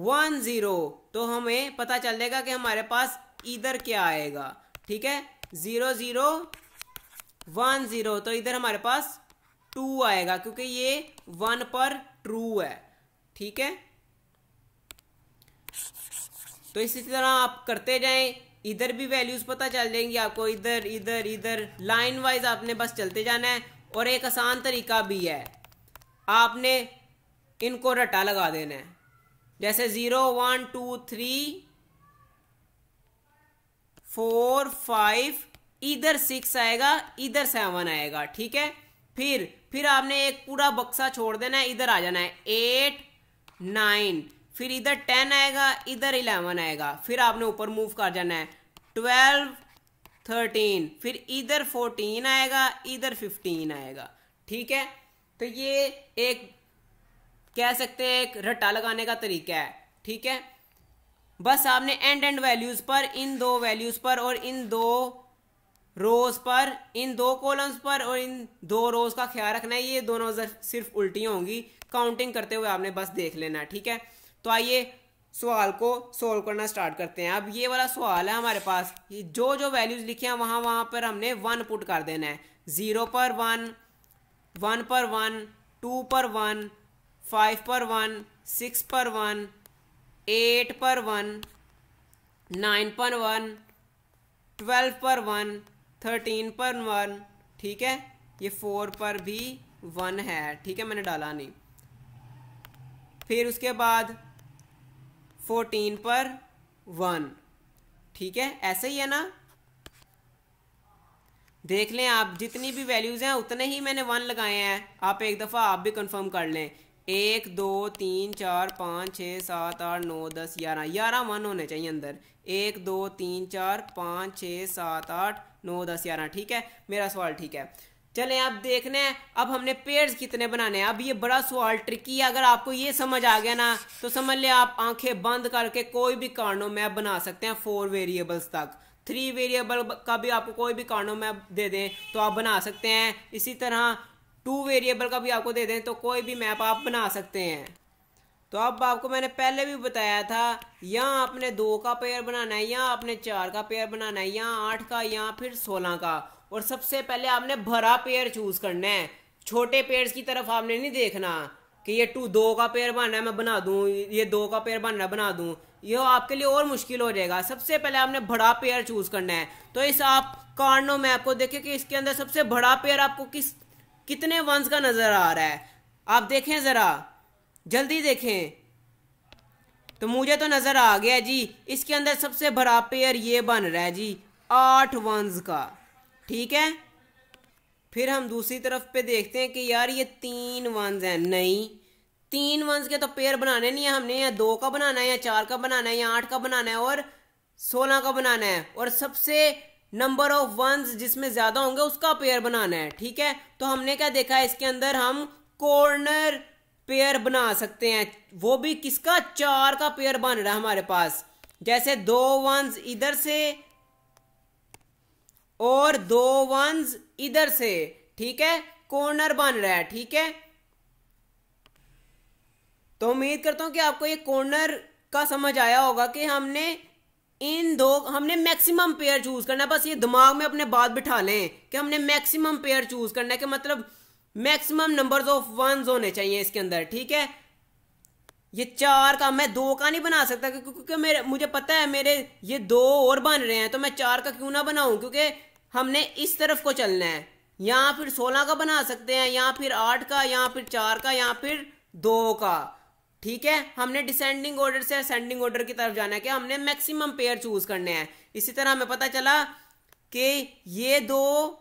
1 0, तो हमें पता चल जाएगा कि हमारे पास इधर क्या आएगा, ठीक है। 0 0 1 0, तो इधर हमारे पास 2 आएगा क्योंकि ये 1 पर ट्रू है, ठीक है। तो इसी तरह आप करते जाएं, इधर भी वैल्यूज पता चल जाएंगी आपको, इधर इधर इधर लाइन वाइज आपने बस चलते जाना है। और एक आसान तरीका भी है, आपने इनको रट्टा लगा देना है, जैसे 0 1 2 3 4 5, इधर 6 आएगा, इधर 7 आएगा, ठीक है। फिर आपने एक पूरा बक्सा छोड़ देना है, इधर आ जाना है 8 9, फिर इधर 10 आएगा, इधर 11 आएगा, फिर आपने ऊपर मूव कर जाना है 12 13, फिर इधर 14 आएगा, इधर 15 आएगा, ठीक है। तो ये एक कह सकते हैं एक रट्टा लगाने का तरीका है, ठीक है। बस आपने एंड वैल्यूज पर, इन दो वैल्यूज पर और इन दो रोज पर, इन दो कॉलम्स पर और इन दो रोज का ख्याल रखना है। ये दोनों सिर्फ उल्टी होंगी, काउंटिंग करते हुए आपने बस देख लेना है, ठीक है। तो आइए सवाल को सोल्व करना स्टार्ट करते हैं। अब ये वाला सवाल है हमारे पास, ये जो वैल्यूज लिखे हैं वहां पर हमने 1 पुट कर देना है। 0 पर 1, 1 पर 1, 2 पर 1, 5 पर 1, 6 पर 1, 8 पर 1, 9 पर 1, 12 पर 1, 13 पर 1, ठीक है। ये 4 पर भी 1 है, ठीक है, मैंने डाला नहीं। फिर उसके बाद 14 पर 1, ठीक है, ऐसे ही है ना। देख लें आप, जितनी भी वैल्यूज हैं उतने ही मैंने 1 लगाए हैं। आप एक दफ़ा आप भी कंफर्म कर लें। 1 2 3 4 5 6 7 8 9 10 11 1 होने चाहिए अंदर। 1 2 3 4 5 6 7 8 9 10 11, ठीक है, मेरा सवाल ठीक है। चलें अब देखने हैं, अब हमने पेयर्स कितने बनाने हैं। अब ये बड़ा सवाल ट्रिकी है, अगर आपको ये समझ आ गया ना तो समझ ले आप आंखें बंद करके कोई भी कार्नो मैप बना सकते हैं 4 वेरिएबल्स तक। 3 वेरिएबल का भी आपको कोई भी कार्नो मैप दे दें तो आप बना सकते हैं। इसी तरह 2 वेरिएबल का भी आपको दे दें तो कोई भी मैप आप बना सकते हैं। तो अब आपको मैंने पहले भी बताया था, यहाँ आपने 2 का पेयर बनाना है, यहाँ आपने 4 का पेयर बनाना है, यहाँ 8 का, यहाँ फिर 16 का। और सबसे पहले आपने भरा पेयर चूज करना है। छोटे पेयर्स की तरफ आपने नहीं देखना कि ये 2 का पेयर बनना है मैं बना दूं, ये 2 का पेयर बनना है बना दूं, ये आपके लिए और मुश्किल हो जाएगा। सबसे पहले आपने बड़ा पेयर चूज करना है। तो इस आप कार्नो मैप को देखिए कि इसके अंदर सबसे बड़ा पेयर आपको कितने वंस का नजर आ रहा है। आप देखें जरा, जल्दी देखें। तो मुझे तो नजर आ गया जी, इसके अंदर सबसे बड़ा पेयर ये बन रहा है जी 8 वंस का, ठीक है। फिर हम दूसरी तरफ पे देखते हैं कि यार ये 3 वंस हैं। नहीं, 3 वंस के तो पेयर बनाने नहीं है हमने, या 2 का बनाना है, या 4 का बनाना है, या 8 का बनाना है और 16 का बनाना है। और सबसे नंबर ऑफ वंस जिसमें ज्यादा होंगे उसका पेयर बनाना है, ठीक है। तो हमने क्या देखा है, इसके अंदर हम कॉर्नर पेयर बना सकते हैं। वो भी किसका, 4 का पेयर बन रहा है हमारे पास। जैसे 2 वंस इधर से और 2 वंस इधर से, ठीक है, कॉर्नर बन रहा है, ठीक है। तो उम्मीद करता हूं कि आपको ये कॉर्नर का समझ आया होगा कि हमने मैक्सिमम पेयर चूज करना है। बस ये दिमाग में अपने बात बिठा लें कि हमने मैक्सिमम पेयर चूज करना है, कि मतलब मैक्सिमम नंबर्स ऑफ वंस होने चाहिए इसके अंदर, ठीक है। ये 4 का, मैं 2 का नहीं बना सकता क्योंकि मुझे पता है मेरे ये 2 और बन रहे हैं, तो मैं 4 का क्यों ना बनाऊं, क्योंकि हमने इस तरफ को चलना है। या फिर 16 का बना सकते हैं, या फिर 8 का, या फिर 4 का, या फिर 2 का, ठीक है। हमने डिसेंडिंग ऑर्डर से असेंडिंग ऑर्डर की तरफ जाना है, कि हमने मैक्सिमम पेयर चूज करने हैं। इसी तरह हमें पता चला कि ये 2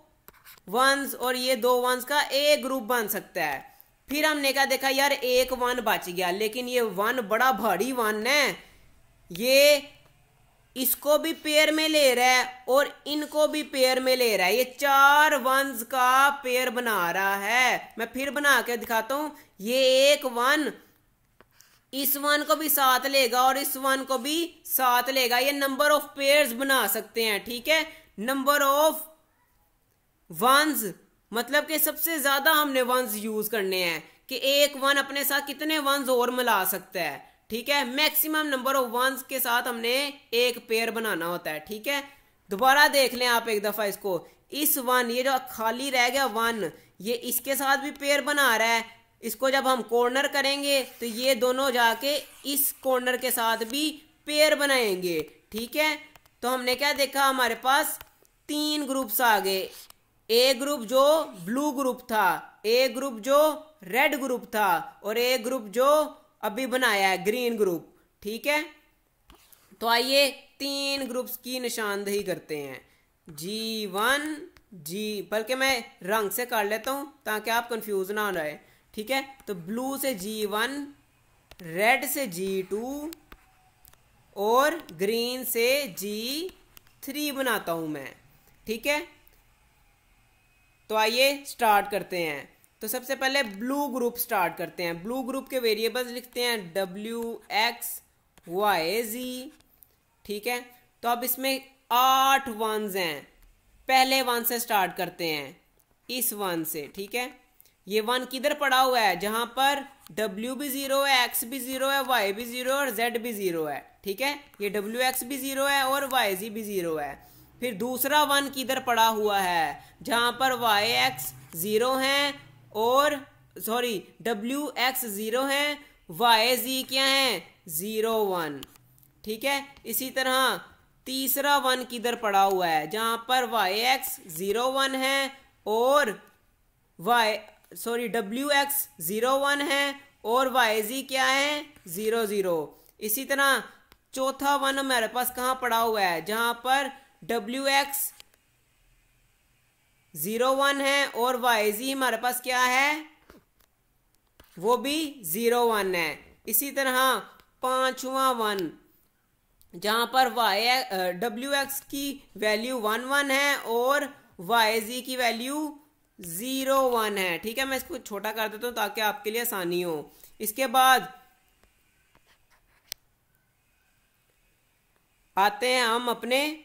वंस और ये 2 वंस का एक ग्रुप बन सकता है। फिर हमने क्या देखा, यार एक 1 बच गया, लेकिन ये 1 बड़ा भारी 1 है, ये इसको भी पेयर में ले रहा है और इनको भी पेयर में ले रहा है। ये 4 वंस का पेयर बना रहा है। मैं फिर बना के दिखाता हूं। ये एक 1 इस 1 को भी साथ लेगा और इस 1 को भी साथ लेगा। ये नंबर ऑफ पेयर्स बना सकते हैं, ठीक है। नंबर ऑफ वंस मतलब कि सबसे ज्यादा हमने वंस यूज करने हैं, कि एक 1 अपने साथ कितने वंस और मिला सकता है, ठीक है। मैक्सिमम नंबर ऑफ वंस के साथ हमने एक पेयर बनाना होता है, ठीक है। दोबारा देख लें आप एक दफा इसको। इस 1, ये जो खाली रह गया 1, ये इसके साथ भी पेयर बना रहा है। इसको जब हम कॉर्नर करेंगे तो ये दोनों जाके इस कॉर्नर के साथ भी पेयर बनाएंगे, ठीक है। तो हमने क्या देखा, हमारे पास 3 ग्रुप्स आ गए। ए ग्रुप जो ब्लू ग्रुप था, ए ग्रुप जो रेड ग्रुप था, और ए ग्रुप जो अभी बनाया है ग्रीन ग्रुप, ठीक है। तो आइए 3 ग्रुप्स की निशानदेही करते हैं। G1 G, बल्कि मैं रंग से कर लेता हूं ताकि आप कंफ्यूज ना हो रहे, ठीक है। तो ब्लू से G1, रेड से G2 और ग्रीन से G3 बनाता हूं मैं, ठीक है। तो आइए स्टार्ट करते हैं। तो सबसे पहले ब्लू ग्रुप स्टार्ट करते हैं। ब्लू ग्रुप के वेरिएबल्स लिखते हैं WXYZ, ठीक है। तो अब इसमें 8 वंस हैं। पहले 1 से स्टार्ट करते हैं, इस 1 से, ठीक है। ये 1 किधर पड़ा हुआ है, जहां पर W भी 0 है, X भी 0 है, Y भी 0 है और Z भी 0 है, ठीक है। ये WX भी 0 है और YZ भी 0 है। फिर दूसरा 1 किधर पड़ा हुआ है, जहां पर YX 0 है और WX 0 है, YZ क्या है 0 1, ठीक है। इसी तरह तीसरा 1 किधर पड़ा हुआ है, जहां पर YX 0 1 है और WX 0 1 है और YZ क्या है 0 0। इसी तरह चौथा 1 हमारे पास कहां पड़ा हुआ है, जहां पर WX 0 1 है और YZ हमारे पास क्या है, वो भी 0 1 है। इसी तरह पांचवा 1, जहां पर WX की वैल्यू 1 1 है और YZ की वैल्यू 0 1 है, ठीक है। मैं इसको छोटा कर देता हूं ताकि आपके लिए आसानी हो। इसके बाद आते हैं हम अपने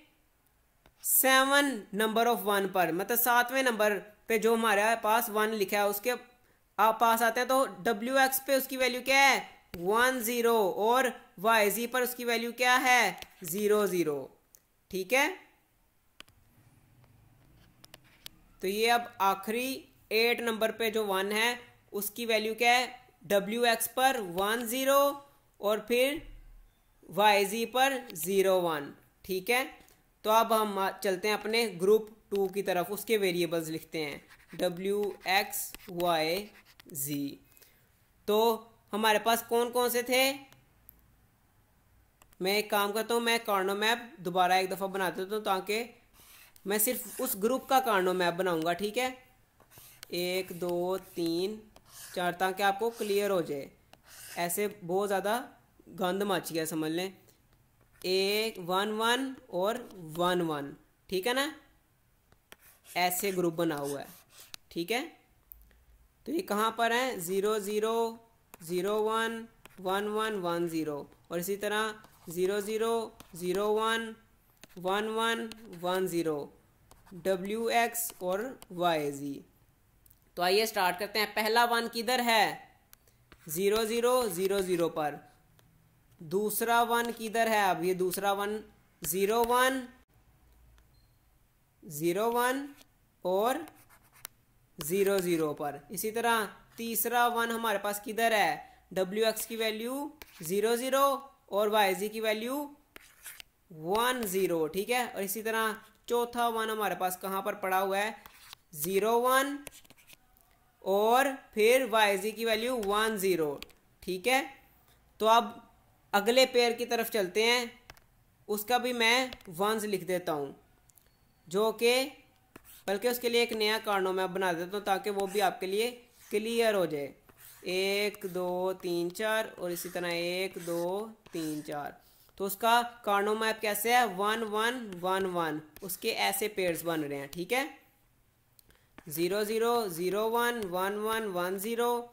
7 नंबर ऑफ 1 पर, मतलब 7वें नंबर पे जो हमारे पास 1 लिखा है उसके पास आते हैं। तो WX पे उसकी वैल्यू क्या है 1 0 और YZ पर उसकी वैल्यू क्या है 0 0, ठीक है। तो ये अब आखिरी 8 नंबर पे जो 1 है उसकी वैल्यू क्या है, WX पर 1 0 और फिर YZ पर 0 1, ठीक है। तो अब हम चलते हैं अपने ग्रुप 2 की तरफ, उसके वेरिएबल्स लिखते हैं WXYZ। तो हमारे पास कौन कौन से थे, मैं एक काम करता हूं, मैं कार्नो मैप दोबारा एक दफ़ा बना देता हूं ताकि मैं सिर्फ उस ग्रुप का कार्नो मैप बनाऊंगा, ठीक है। 1 2 3 4 ताकि आपको क्लियर हो जाए। ऐसे बहुत ज़्यादा गंद मच गया समझ लें। 1 1 1 और 1 1, ठीक है ना, ऐसे ग्रुप बना हुआ है, ठीक है। तो ये कहाँ पर है 0 0 0 1 1 1 1 0 और इसी तरह 0001 1110 WX और YZ। तो आइए स्टार्ट करते हैं। पहला वन किधर है? 0000 पर। दूसरा वन किधर है? अब ये दूसरा वन 0101 और 00 पर। इसी तरह तीसरा वन हमारे पास किधर है? WX की वैल्यू 00 और YZ की वैल्यू 10। ठीक है। और इसी तरह चौथा वन हमारे पास कहां पर पड़ा हुआ है? 01 और फिर YZ की वैल्यू 10। ठीक है। तो अब अगले पेयर की तरफ चलते हैं। उसका भी मैं वंस लिख देता हूं, जो कि बल्कि उसके लिए एक नया कार्नो मैं बना देता हूं ताकि वो भी आपके लिए क्लियर हो जाए। 1 2 3 4 और इसी तरह 1 2 3 4। तो उसका कार्नो मैप कैसे है? 1 1 1 1। उसके ऐसे पेयर्स बन रहे हैं। ठीक है। 0001 11 10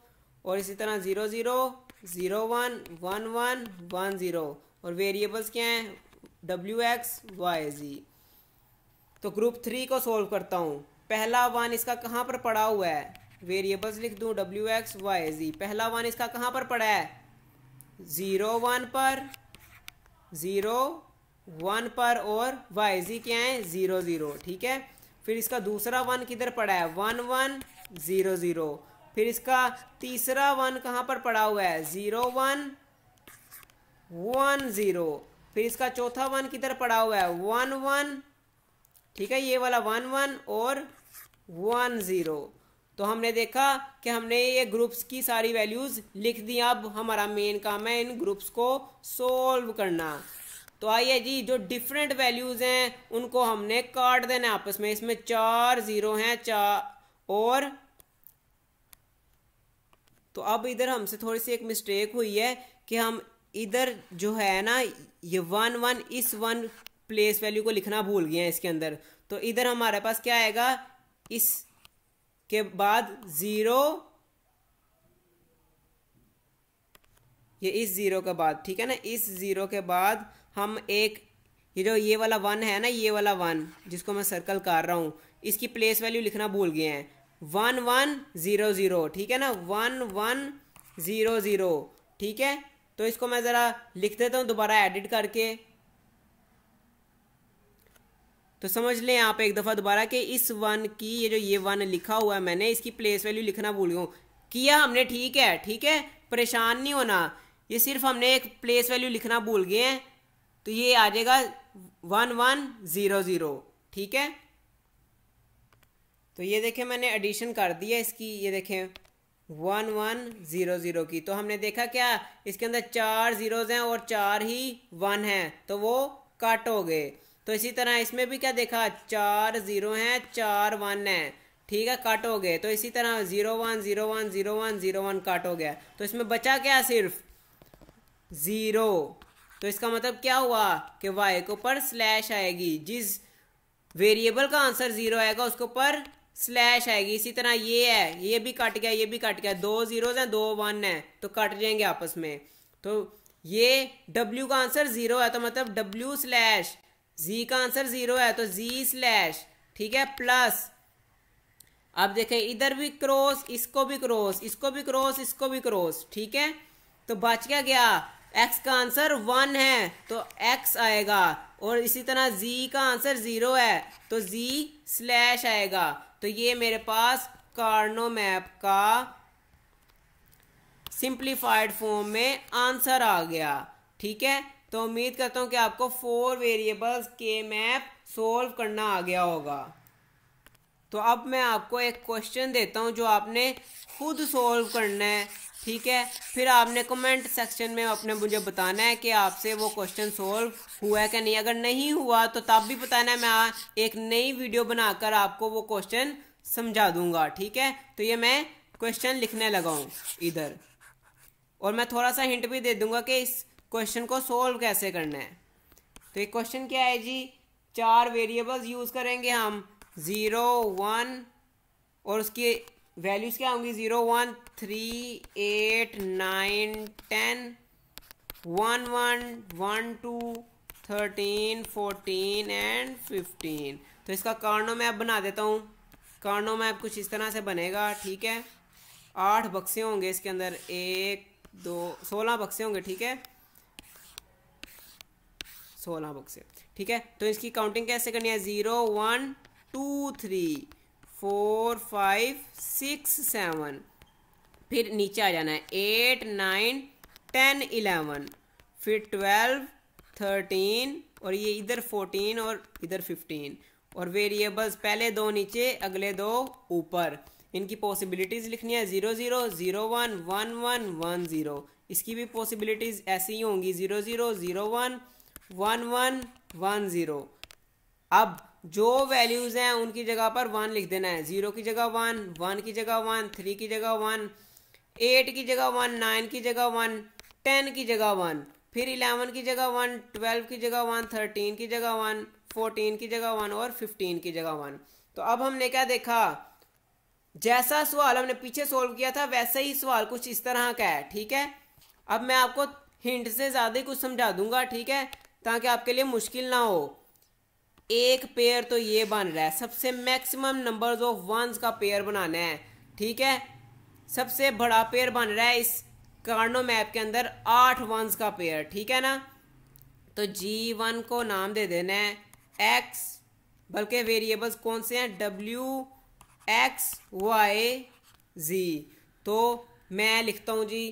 और इसी तरह 0001 11 10 और वेरिएबल्स क्या हैं? WX YZ। तो ग्रुप 3 को सोल्व करता हूं। पहला वन इसका कहां पर पड़ा हुआ है? वेरिएबल्स लिख दूं WX YZ। पहला वन इसका कहां पर पड़ा है? 01 पर, 01 पर और YZ क्या है? 00। ठीक है। फिर इसका दूसरा वन किधर पड़ा है? 1100। फिर इसका तीसरा वन कहां पर पड़ा हुआ है? 0110। फिर इसका चौथा वन किधर पड़ा हुआ है? 11। ठीक है। ये वाला 11 और 10। तो हमने देखा कि हमने ये ग्रुप्स की सारी वैल्यूज लिख दी। अब हमारा मेन काम है इन ग्रुप्स को सोल्व करना। तो आइए जी, जो डिफरेंट वैल्यूज हैं उनको हमने काट देना आपस में। इसमें 4 0 हैं, 4 और तो अब इधर हमसे थोड़ी सी एक मिस्टेक हुई है कि हम इधर जो है ना ये 1 1 इस वन प्लेस वैल्यू को लिखना भूल गए हैं इसके अंदर। तो इधर हमारे पास क्या आएगा? इस के बाद 0, ये इस 0 के बाद। ठीक है ना। इस 0 के बाद हम एक ये जो ये वाला 1 है ना, ये वाला 1 जिसको मैं सर्कल कर रहा हूं, इसकी प्लेस वैल्यू लिखना भूल गए हैं। 1 1 0 0। ठीक है ना। 1 1 0 0। ठीक है। तो इसको मैं जरा लिख देता हूं दोबारा एडिट करके। तो समझ लें आप एक दफा दोबारा कि इस वन की ये 1 लिखा हुआ है मैंने, इसकी प्लेस वैल्यू लिखना भूल गया किया हमने। ठीक है। ठीक है। परेशान नहीं होना। ये सिर्फ हमने एक प्लेस वैल्यू लिखना भूल गए हैं। तो ये आ जाएगा 1 1 0 0। ठीक है। तो ये देखें मैंने एडिशन कर दिया इसकी। ये देखें 1 1 0 0 की। तो हमने देखा क्या इसके अंदर 4 जीरोज हैं और 4 ही 1 हैं, तो वो कट हो गए। तो इसी तरह इसमें भी क्या देखा? 4 0 हैं, 4 1 हैं। ठीक है। कट हो गए। तो इसी तरह 0 1 0 1 0 1 0 1 कट हो गया। तो इसमें बचा क्या? सिर्फ 0। तो इसका मतलब क्या हुआ कि y के ऊपर स्लैश आएगी। जिस वेरिएबल का आंसर 0 आएगा उसके ऊपर स्लैश आएगी। इसी तरह ये है, ये भी कट गया, ये भी कट गया। 2 0 हैं, 2 1 है, तो कट जाएंगे आपस में। तो ये w का आंसर 0 है तो मतलब w स्लैश, z का आंसर 0 है तो z स्लैश। ठीक है। प्लस अब देखें इधर भी क्रॉस, इसको भी क्रॉस, इसको भी क्रॉस, इसको भी क्रॉस। ठीक है। तो बच क्या गया? x का आंसर 1 है तो x आएगा और इसी तरह z का आंसर 0 है तो z स्लैश आएगा। तो ये मेरे पास कार्नो मैप का सिंप्लीफाइड फॉर्म में आंसर आ गया। ठीक है। तो उम्मीद करता हूं कि आपको 4 वेरिएबल्स के मैप सोल्व करना आ गया होगा। तो अब मैं आपको एक क्वेश्चन देता हूं जो आपने खुद सोल्व करना है। ठीक है। फिर आपने कमेंट सेक्शन में अपने मुझे बताना है कि आपसे वो क्वेश्चन सोल्व हुआ है कि नहीं। अगर नहीं हुआ तो तब भी बताना है, मैं एक नई वीडियो बनाकर आपको वो क्वेश्चन समझा दूंगा। ठीक है। तो ये मैं क्वेश्चन लिखने लगा हूं इधर, और मैं थोड़ा सा हिंट भी दे दूंगा कि इस क्वेश्चन को सोल्व कैसे करना है। तो ये क्वेश्चन क्या है जी? 4 वेरिएबल्स यूज करेंगे हम, 0 1 और उसकी वैल्यूज क्या होंगी? 0 1 3 8 9 10 1 1 1 2 13 14 एंड 15। तो इसका कार्नो मैप बना देता हूँ। कार्नो मैप कुछ इस तरह से बनेगा, ठीक है। 8 बक्से होंगे इसके अंदर, 1 2 16 बक्से होंगे, ठीक है, 16 बक्से, ठीक है। तो इसकी काउंटिंग कैसे करनी है? 0 1 2 3 4 5 6 7, फिर नीचे आ जाना है 8 9 10 11, फिर 12 13, और ये इधर 14 और इधर 15, और वेरिएबल्स पहले दो नीचे, अगले दो ऊपर। इनकी पॉसिबिलिटीज लिखनी है 0 0 0 1 1 1 1 0। इसकी भी पॉसिबिलिटीज ऐसी ही होंगी 0 0 0 1 1 1 1 0। अब जो वैल्यूज हैं उनकी जगह पर 1 लिख देना है। 0 की जगह 1, 1 की जगह 1, 3 की जगह 1, 8 की जगह 1, 9 की जगह 1, 10 की जगह 1, फिर 11 की जगह 1, 12 की जगह 1, 13 की जगह 1, 14 की जगह 1 और 15 की जगह 1। तो अब हमने क्या देखा, जैसा सवाल हमने पीछे सोल्व किया था वैसा ही सवाल कुछ इस तरह का है, ठीक है। अब मैं आपको हिंट से ज्यादा कुछ समझा दूंगा, ठीक है, ताकि आपके लिए मुश्किल ना हो। एक पेयर तो ये बन रहा है, सबसे मैक्सिमम नंबर्स ऑफ वंस का पेयर बनाना है, ठीक है। सबसे बड़ा पेयर बन रहा है इस कार्नो मैप के अंदर 8 वंस का पेयर, ठीक है ना। तो G1 को नाम दे देना है X, बल्कि वेरिएबल्स कौन से हैं? W X Y Z। तो मैं लिखता हूं जी,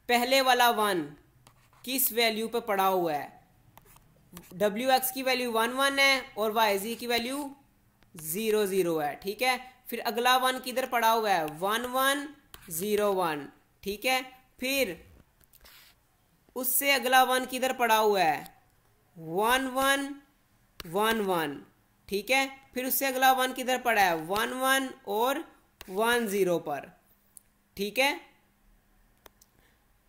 पहले वाला 1 किस वैल्यू पे पड़ा हुआ है? WX की वैल्यू 1 1 है और YZ की वैल्यू 0 0 है, ठीक है। फिर अगला 1 किधर पड़ा हुआ है? 1 1 0 1, ठीक है। फिर उससे अगला 1 किधर पड़ा हुआ है? 1 1 1 1, ठीक है। फिर उससे अगला 1 किधर पड़ा है? 1 1 और 1 0 पर, ठीक है।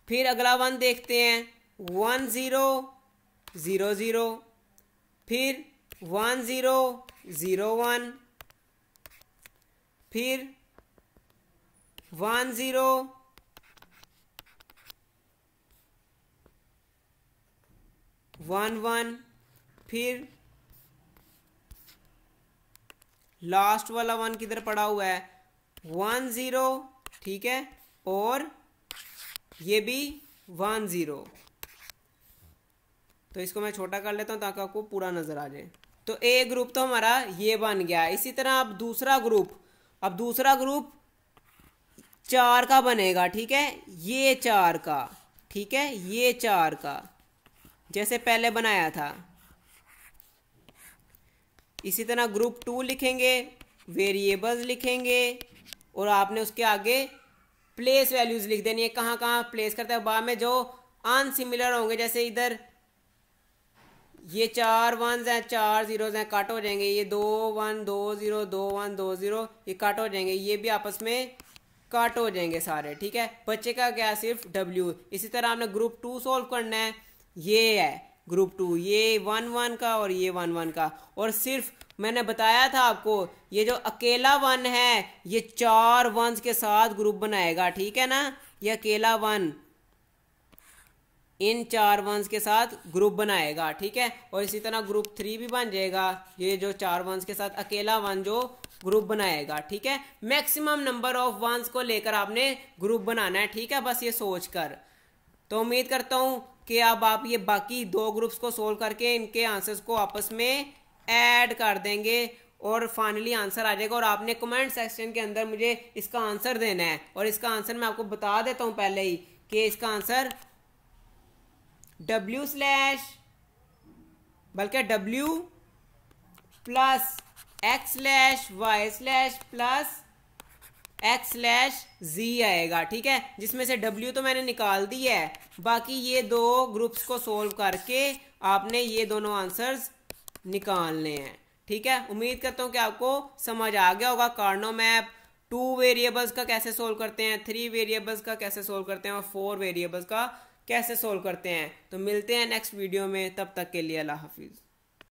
फिर अगला 1 देखते हैं, 1 0 0 0, फिर 1 0 0 1, फिर 1 0 1 1, फिर लास्ट वाला 1 किधर पड़ा हुआ है? 1 0, ठीक है, और ये भी 1 0। तो इसको मैं छोटा कर लेता हूं ताकि आपको पूरा नजर आ जाए। तो ए ग्रुप तो हमारा ये बन गया। इसी तरह अब दूसरा ग्रुप 4 का बनेगा, ठीक है, ये 4 का, ठीक है, ये 4 का, जैसे पहले बनाया था। इसी तरह ग्रुप 2 लिखेंगे, वेरिएबल्स लिखेंगे, और आपने उसके आगे प्लेस वैल्यूज लिख देनी है, कहाँ कहाँ प्लेस करते हैं। बाद में जो अनसिमिलर होंगे, जैसे इधर ये 4 1s हैं, 4 0s हैं, कट हो जाएंगे। ये 2 1 2 0 2 1 2 0, ये कट हो जाएंगे। ये भी आपस में कट हो जाएंगे सारे, ठीक है। बच्चे का क्या? सिर्फ W। इसी तरह आपने ग्रुप 2 सोल्व करना है। ये है ग्रुप 2, ये 1 1 का और ये 1 1 का। और सिर्फ मैंने बताया था आपको, ये जो अकेला 1 है ये 4 1s के साथ ग्रुप बनाएगा, ठीक है ना। ये अकेला 1 इन 4 1s के साथ ग्रुप बनाएगा, ठीक है। और इसी तरह ग्रुप 3 भी बन जाएगा, ये जो 4 1s के साथ अकेला 1 जो ग्रुप बनाएगा, ठीक है। मैक्सिमम नंबर ऑफ 1s को लेकर आपने ग्रुप बनाना है, ठीक है, बस ये सोच कर। तो उम्मीद करता हूं कि अब आप ये बाकी 2 ग्रुप्स को सोल्व करके इनके आंसर्स को आपस में ऐड कर देंगे और फाइनली आंसर आ जाएगा। और आपने कमेंट सेक्शन के अंदर मुझे इसका आंसर देना है। और इसका आंसर मैं आपको बता देता हूं पहले ही कि इसका answer W plus X/Y/ plus X/Z आएगा, ठीक है। जिसमें से W तो मैंने निकाल दी है, बाकी ये 2 ग्रुप्स को सोल्व करके आपने ये दोनों आंसर्स निकालने हैं, ठीक है। उम्मीद करता हूं कि आपको समझ आ गया होगा कार्नो मैप 2 वेरिएबल्स का कैसे सोल्व करते हैं, 3 वेरिएबल्स का कैसे सोल्व करते हैं और 4 वेरिएबल्स का कैसे सोल्व करते हैं। तो मिलते हैं नेक्स्ट वीडियो में, तब तक के लिए अल्लाह हाफिज।